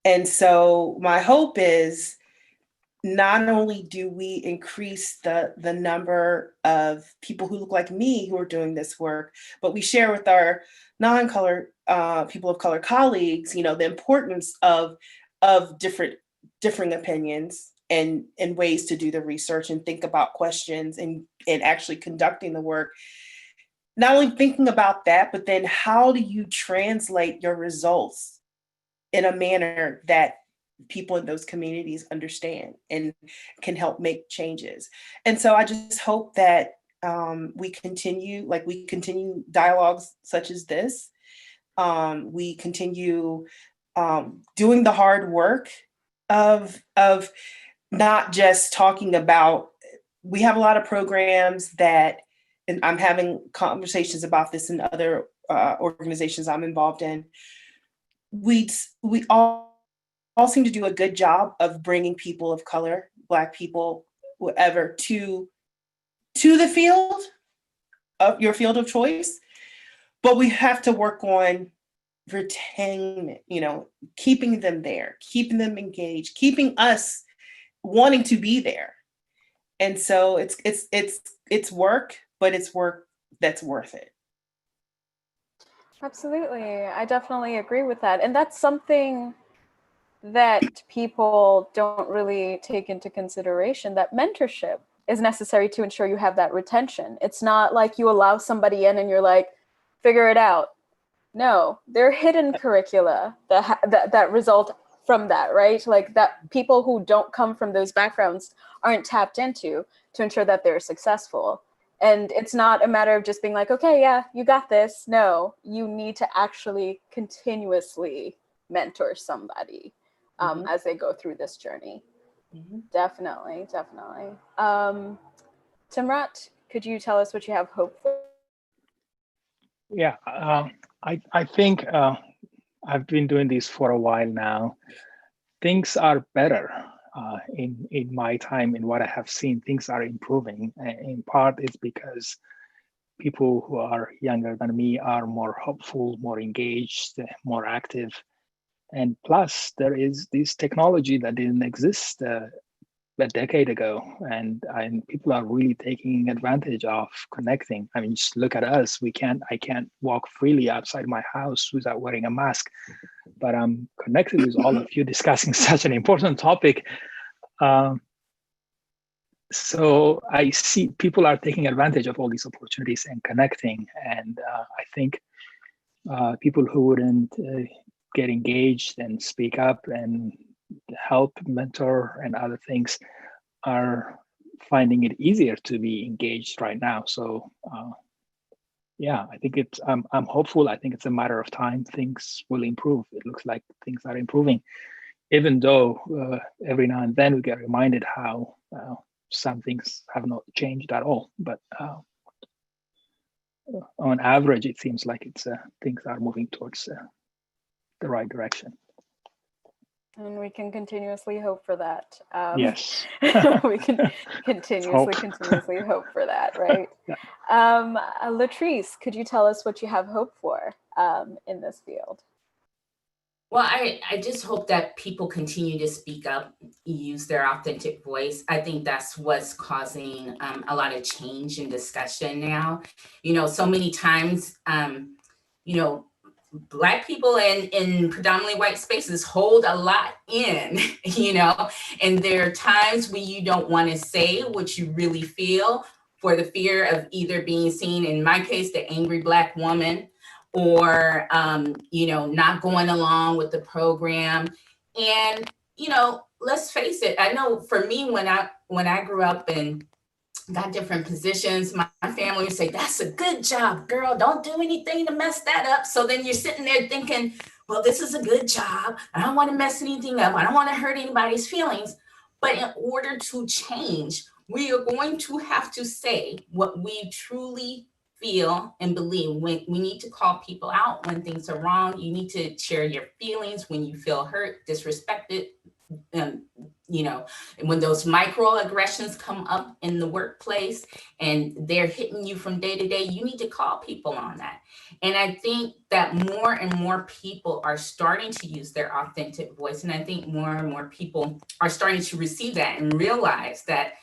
And so my hope is not only do we increase the number of people who look like me who are doing this work, but we share with our non-color people of color colleagues, you know, the importance of differing opinions and ways to do the research and think about questions and actually conducting the work. Not only thinking about that, but then how do you translate your results in a manner that people in those communities understand and can help make changes. And so I just hope that we continue dialogues such as this. We continue doing the hard work of not just talking about, we have a lot of programs that, and I'm having conversations about this in other organizations I'm involved in. We all seem to do a good job of bringing people of color, Black people, whatever, to the field of your field of choice. But we have to work on retaining, you know, keeping them there, keeping them engaged, keeping us wanting to be there. And so it's work, but it's work that's worth it. Absolutely. I definitely agree with that. And that's something that people don't really take into consideration, that mentorship is necessary to ensure you have that retention. It's not like you allow somebody in and you're like, figure it out. No, there are hidden curricula that result from that, right? Like that people who don't come from those backgrounds aren't tapped into to ensure that they're successful. And it's not a matter of just being like, okay, yeah, you got this. No, you need to actually continuously mentor somebody as they go through this journey. Mm-hmm. Definitely. Timrat, could you tell us what you have hope for? Yeah, I think I've been doing this for a while now. Things are better in my time. In what I have seen, things are improving. In part, it's because people who are younger than me are more hopeful, more engaged, more active. And plus, there is this technology that didn't exist a decade ago, and people are really taking advantage of connecting. I mean, just look at us. I can't walk freely outside my house without wearing a mask, but I'm connected with all of you discussing such an important topic. So I see people are taking advantage of all these opportunities and connecting. And I think people who wouldn't get engaged and speak up and help, mentor, and other things are finding it easier to be engaged right now. So yeah, I think I'm hopeful. I think it's a matter of time. Things will improve. It looks like things are improving, even though every now and then we get reminded how some things have not changed at all. But on average, it seems like things are moving towards the right direction. And we can continuously hope for that. Yes. We can continuously hope for that, right? Yeah. Latrice, could you tell us what you have hope for in this field? Well, I just hope that people continue to speak up, use their authentic voice. I think that's what's causing a lot of change in discussion now. You know, so many times, you know, Black people in predominantly white spaces hold a lot in, you know, and there are times when you don't want to say what you really feel for the fear of either being seen, in my case, the angry Black woman, or, you know, not going along with the program. And you know, let's face it. I know for me, when I grew up and got different positions, my family would say, "That's a good job, girl. Don't do anything to mess that up." So then you're sitting there thinking, well, this is a good job. I don't want to mess anything up. I don't want to hurt anybody's feelings. But in order to change, we are going to have to say what we truly feel and believe. When we need to call people out when things are wrong, you need to share your feelings when you feel hurt, disrespected, you know, and when those microaggressions come up in the workplace and they're hitting you from day to day, you need to call people on that. And I think that more and more people are starting to use their authentic voice. And I think more and more people are starting to receive that and realize that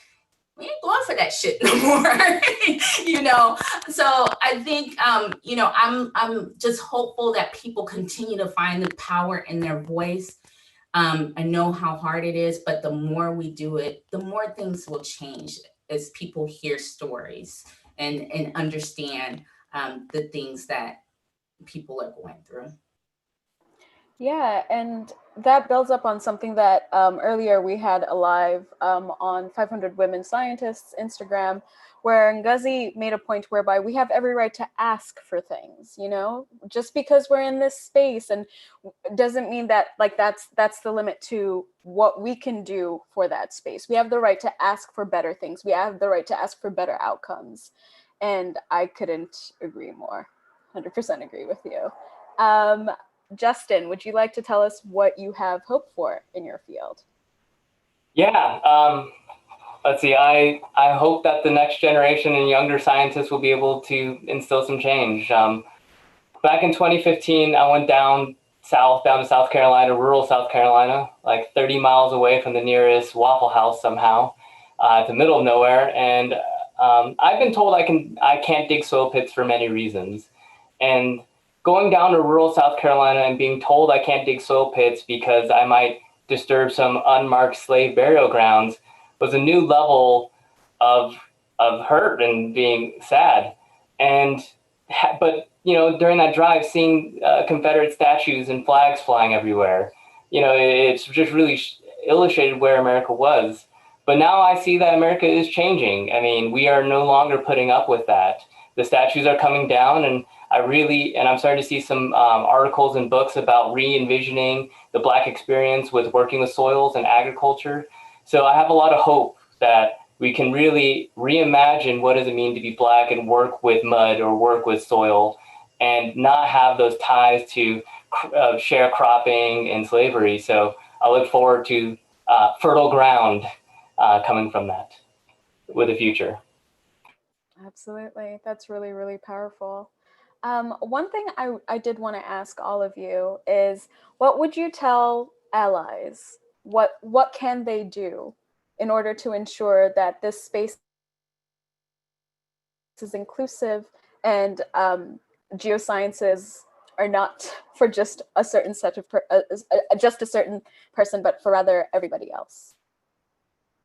we ain't going for that shit no more. You know, so I think you know, I'm just hopeful that people continue to find the power in their voice. I know how hard it is, but the more we do it, the more things will change as people hear stories and understand the things that people are going through. Yeah, and that builds up on something that earlier we had a live on 500 Women Scientists Instagram, where Ngozi made a point whereby we have every right to ask for things, you know, just because we're in this space, and doesn't mean that like that's the limit to what we can do for that space. We have the right to ask for better things. We have the right to ask for better outcomes. And I couldn't agree more. 100% agree with you. Justin, would you like to tell us what you have hope for in your field? Yeah, let's see. I hope that the next generation and younger scientists will be able to instill some change. Back in 2015, I went down to South Carolina, rural South Carolina, like 30 miles away from the nearest Waffle House somehow, the middle of nowhere. And I've been told I can't dig soil pits for many reasons. And going down to rural South Carolina and being told I can't dig soil pits because I might disturb some unmarked slave burial grounds was a new level of hurt and being sad. But you know, during that drive, seeing Confederate statues and flags flying everywhere, you know, it's just really illustrated where America was. But now I see that America is changing. I mean, we are no longer putting up with that. The statues are coming down, and I'm starting to see some articles and books about re-envisioning the Black experience with working with soils and agriculture. So I have a lot of hope that we can really reimagine what does it mean to be Black and work with mud or work with soil and not have those ties to sharecropping and slavery. So I look forward to fertile ground coming from that with the future. Absolutely. That's really, really powerful. One thing I did want to ask all of you is, what would you tell allies? What can they do in order to ensure that this space is inclusive and geosciences are not for just a certain set of just a certain person, but for rather everybody else?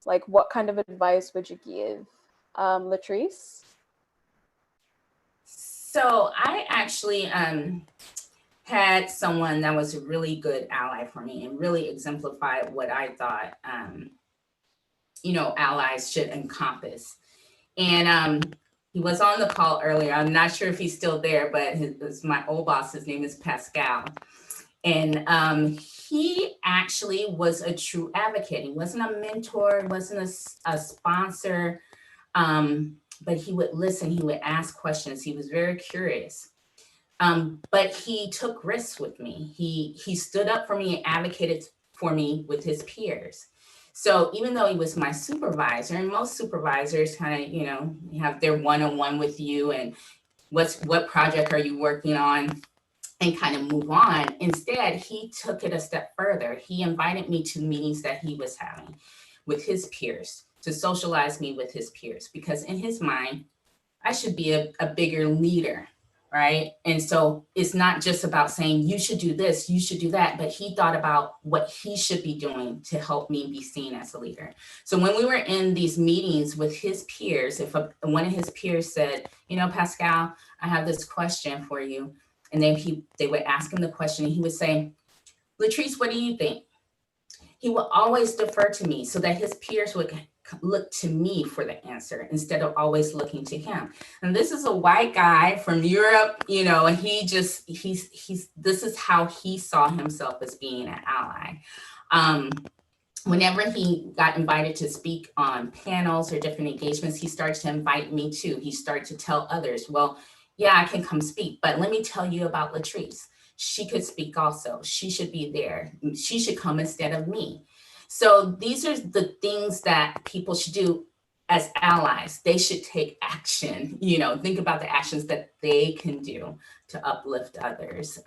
Like, what kind of advice would you give, Latrice? So I actually had someone that was a really good ally for me and really exemplified what I thought, you know, allies should encompass. And he was on the call earlier. I'm not sure if he's still there, but my old boss, his name is Pascal. And he actually was a true advocate. He wasn't a mentor, wasn't a sponsor, but he would listen, he would ask questions. He was very curious. But he took risks with me. He stood up for me and advocated for me with his peers. So even though he was my supervisor, and most supervisors kind of, you know, have their one-on-one with you and what project are you working on and kind of move on. Instead, he took it a step further. He invited me to meetings that he was having with his peers to socialize me with his peers, because in his mind, I should be a bigger leader, right? And so it's not just about saying, you should do this, you should do that, but he thought about what he should be doing to help me be seen as a leader. So when we were in these meetings with his peers, if one of his peers said, you know, Pascal, I have this question for you. And then they would ask him the question and he would say, Latrice, what do you think? he will always defer to me so that his peers would look to me for the answer instead of always looking to him. And this is a white guy from Europe, and this is how he saw himself as being an ally. Whenever he got invited to speak on panels or different engagements, he started to invite me too. He started to tell others, well, yeah, I can come speak, but let me tell you about Latrice. She could speak also. She should be there. She should come instead of me. So these are the things that people should do as allies. They should take action, think about the actions that they can do to uplift others.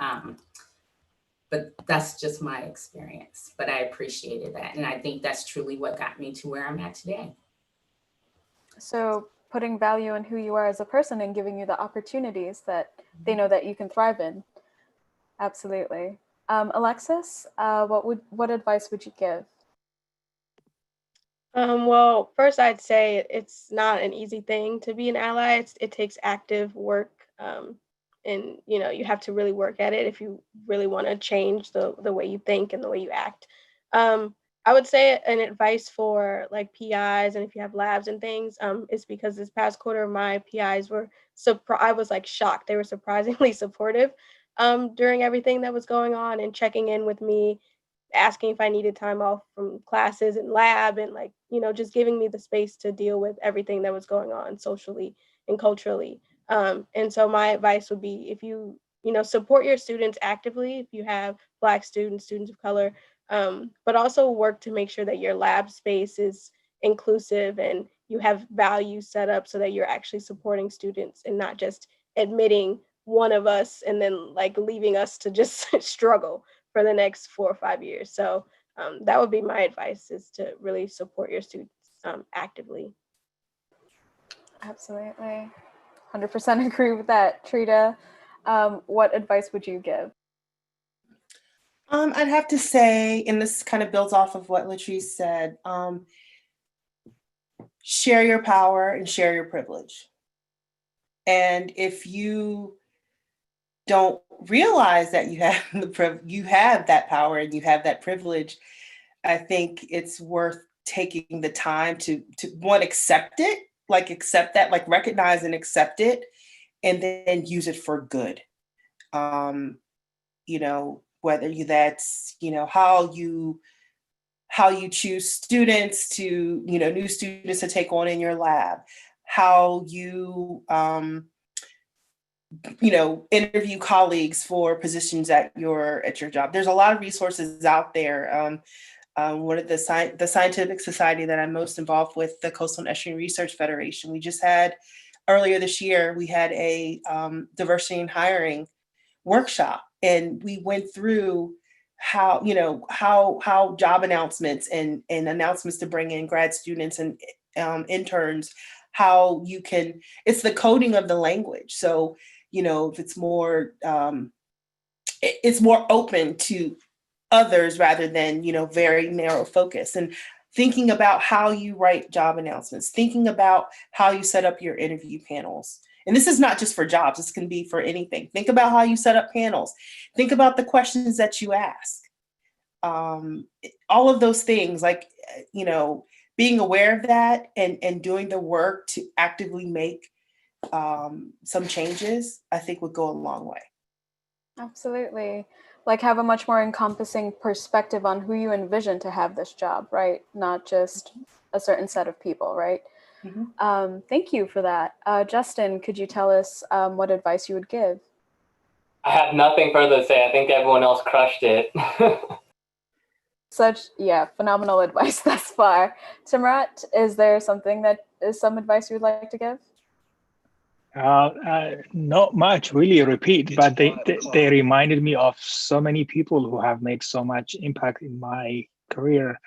But that's just my experience, but I appreciated that. And I think that's truly what got me to where I'm at today. So putting value in who you are as a person and giving you the opportunities that they know that you can thrive in. Absolutely. Alexis, what advice would you give? Well, first I'd say it's not an easy thing to be an ally. It takes active work. And you have to really work at it if you really want to change the way you think and the way you act. I would say an advice for like PIs and if you have labs and things, is because this past quarter my PIs were I was like shocked. They were surprisingly supportive during everything that was going on and checking in with me, asking if I needed time off from classes and lab and just giving me the space to deal with everything that was going on socially and culturally. And so my advice would be if you support your students actively, if you have Black students, students of color, but also work to make sure that your lab space is inclusive and you have values set up so that you're actually supporting students and not just admitting one of us and then leaving us to just struggle for the next 4 or 5 years. So that would be my advice, is to really support your students actively. Absolutely. 100% agree with that, Trada. What advice would you give? I'd have to say, and this kind of builds off of what Latrice said, share your power and share your privilege. And if you don't realize that you have you have that power and you have that privilege, I think it's worth taking the time to one, accept it, accept that, recognize and accept it, and then use it for good. Whether that's, how you choose students to, new students to take on in your lab, how you, interview colleagues for positions at your job. There's a lot of resources out there. One of the scientific society that I'm most involved with, the Coastal and Estuarine Research Federation, we just had earlier this year, we had a diversity and hiring workshop, and we went through how job announcements and announcements to bring in grad students and interns, how you can, it's the coding of the language. So, if it's more open to others rather than, very narrow focus, and thinking about how you write job announcements, thinking about how you set up your interview panels. And this is not just for jobs, this can be for anything. Think about how you set up panels. Think about the questions that you ask. All of those things, being aware of that and doing the work to actively make some changes, I think would go a long way. Absolutely. Have a much more encompassing perspective on who you envision to have this job, right? Not just a certain set of people, right? Mm-hmm. Thank you for that. Justin, could you tell us what advice you would give? I have nothing further to say. I think everyone else crushed it. Phenomenal advice thus far. Timrat, is there some advice you would like to give? Not much, really repeat, but they reminded me of so many people who have made so much impact in my career,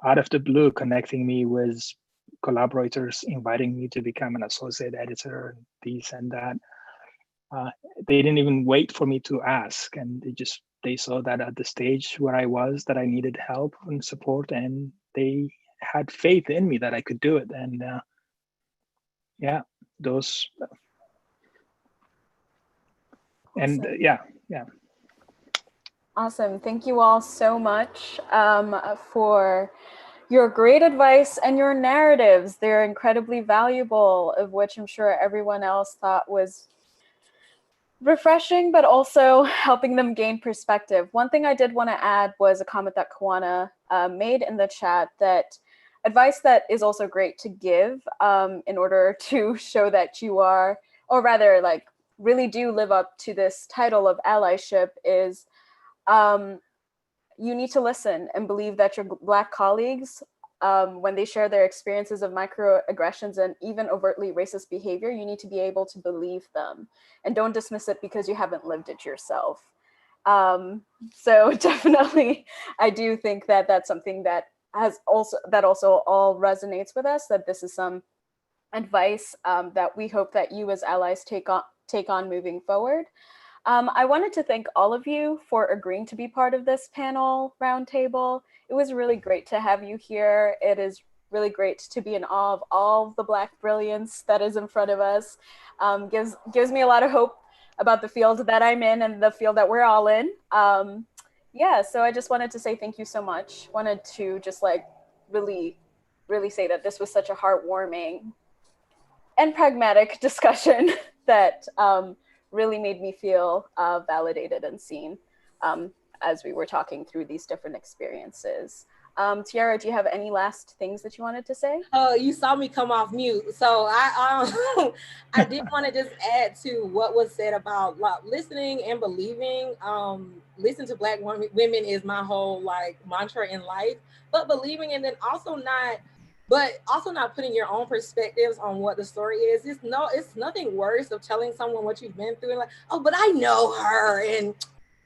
out of the blue, connecting me with collaborators, inviting me to become an associate editor, this and that. They didn't even wait for me to ask, and they saw that at the stage where I was, that I needed help and support, and they had faith in me that I could do it. And those. And Awesome. yeah. Awesome. Thank you all so much for your great advice and your narratives. They're incredibly valuable, of which I'm sure everyone else thought was refreshing, but also helping them gain perspective. One thing I did want to add was a comment that Kawana made in the chat, that advice that is also great to give in order to show that you are, or rather like really do live up to this title of allyship, is you need to listen and believe that your Black colleagues, when they share their experiences of microaggressions and even overtly racist behavior, you need to be able to believe them and don't dismiss it because you haven't lived it yourself. So definitely, I do think that that's something that also all resonates with us, that this is some advice that we hope that you as allies take on moving forward. I wanted to thank all of you for agreeing to be part of this panel roundtable. It was really great to have you here. It is really great to be in awe of all the Black brilliance that is in front of us. Gives me a lot of hope about the field that I'm in and the field that we're all in. Yeah, so I just wanted to say thank you so much. Wanted to just like really say that this was such a heartwarming and pragmatic discussion that really made me feel validated and seen as we were talking through these different experiences. Tiara, do you have any last things that you wanted to say? Oh, you saw me come off mute. So I I did want to just add to what was said about listening and believing. Listen to Black women is my whole like mantra in life, but believing, and then also not putting your own perspectives on what the story is. It's nothing worse of telling someone what you've been through and like, oh, but I know her and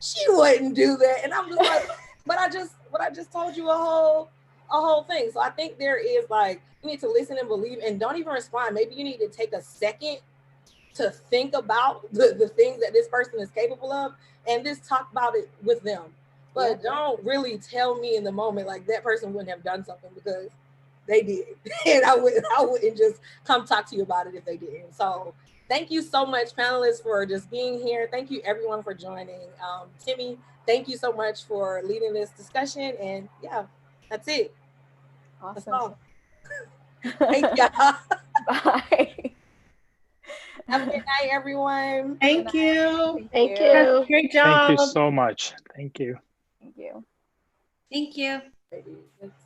she wouldn't do that. And I'm just like, but I just told you a whole thing. So I think there is like, you need to listen and believe and don't even respond. Maybe you need to take a second to think about the things that this person is capable of and just talk about it with them. But don't really tell me in the moment like that person wouldn't have done something, because they did. And I wouldn't just come talk to you about it if they didn't. So thank you so much, panelists, for just being here. Thank you everyone for joining. Timmy, thank you so much for leading this discussion. And yeah, that's it. Awesome. That's all. Thank y'all. Bye. Have a good night, everyone. Thank you. Thank you. Great job. Thank you so much. Thank you. Thank you. Thank you. Let's